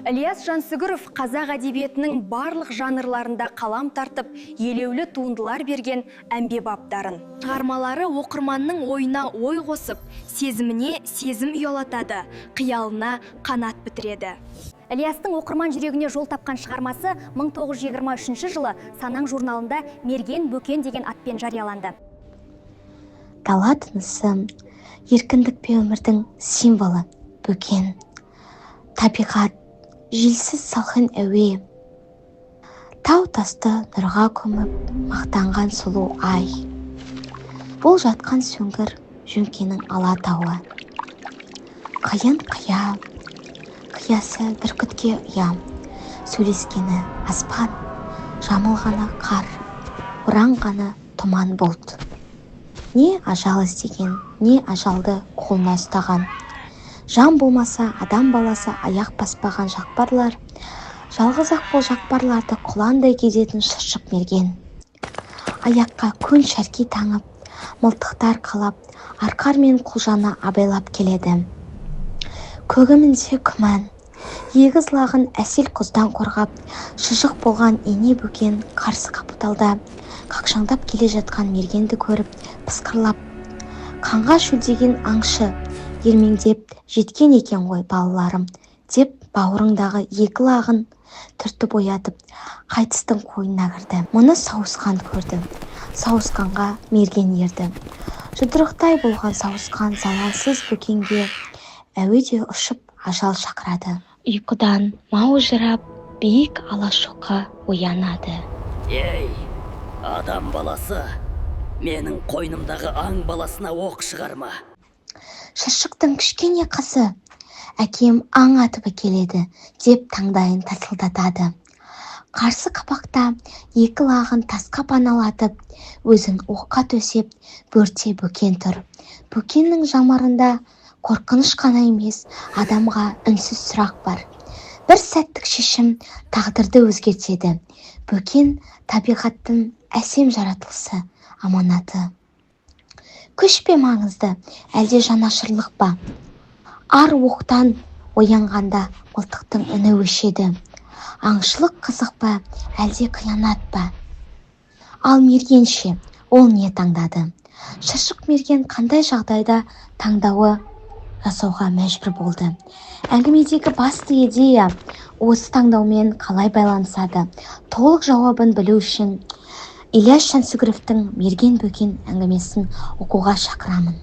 Ілияс Жансүгіров қазақ әдебиетінің барлық жанрларында қалам тартып, елеулі туындылар берген әмбебап дарын. Шығармалары оқырманның ойына ой қосып, сезіміне сезім ұялатады, қиялына қанат бітіреді. Ілиястың оқырман жүрегіне жол тапқан шығармасы 1923 жылы Санаң журналында Мерген Бөкен деген атпен жарияланды. Дала тынысы, еркіндік пен өмірдің символы бөкен. Табиғат, желсіз салқын әуе. Тау тасты нұрға көміп, мақтанған сұлу ай. Бұл жатқан сөңгір жөңкенің алатауы. Қиын қия, қиясы бүркітке ұям. Сөйлескені аспан, жамылғаны қар, оранғаны тұман бұлт. Не ажал іздеген, не ажалды қолына ұстаған. Жан болмаса, адам баласы аяқ баспаған жақпарлар, жалғыз-ақ бұл жақпарларды құландай кезетін шыршық мерген. Аяққа көн шәрки таңып, мылтықтар қалап, арқар мен құлжаны абайлап келеді. Көгімінде күмән, егіз лағын әсел құздан қорғап, шыжық болған ене бөкен қарсы қапыталда, қақшаңдап келе жатқан мергенді көріп, пысқырлап, қанға шөлдеген аңшы, ермеңдеп жеткен екен ғой балаларым, деп бауырыңдағы екі лағын түртіп оятып, қайтыстың қойнына кірді. Мұны сауысқан көрді. Сауысқанға мерген ерді. Жұдырықтай болған сауысқан залалсыз бөкенге әуеде ұшып ажал шақырады. Ұйқыдан маужырап, биік алашоқы оянады. Ей, адам баласы, менің қойнымдағы аң баласына оқ шығарма. Шыршықтың кішкене қызы, әкем аң атып келеді, деп таңдайын тасылдатады. Қарсы қабақта екі лағын тасқа паналатып, өзін оққа төсеп, бөрте бөкен тұр. Бөкеннің жамарында қорқыныш қана емес, адамға үнсіз сұрақ бар. Бір сәттік шешім тағдырды өзгертеді. Бөкен табиғаттың әсем жаратылысы, аманаты. Күш пе маңызды, әлде жанашырлық па? Ар оқтан оянғанда мылтықтың үні өшеді. Аңшылық қызық па, әлде қиянат па? Ал мергенше, ол не таңдады? Шыршық мерген қандай жағдайда таңдауы жасауға мәжбүр болды? Әңгімедегі басты идея осы таңдаумен қалай байланысады? Толық жауабын білу үшін Ілияс Жансүгіровтің Мерген Бөкен әңгімесін оқуға шақырамын.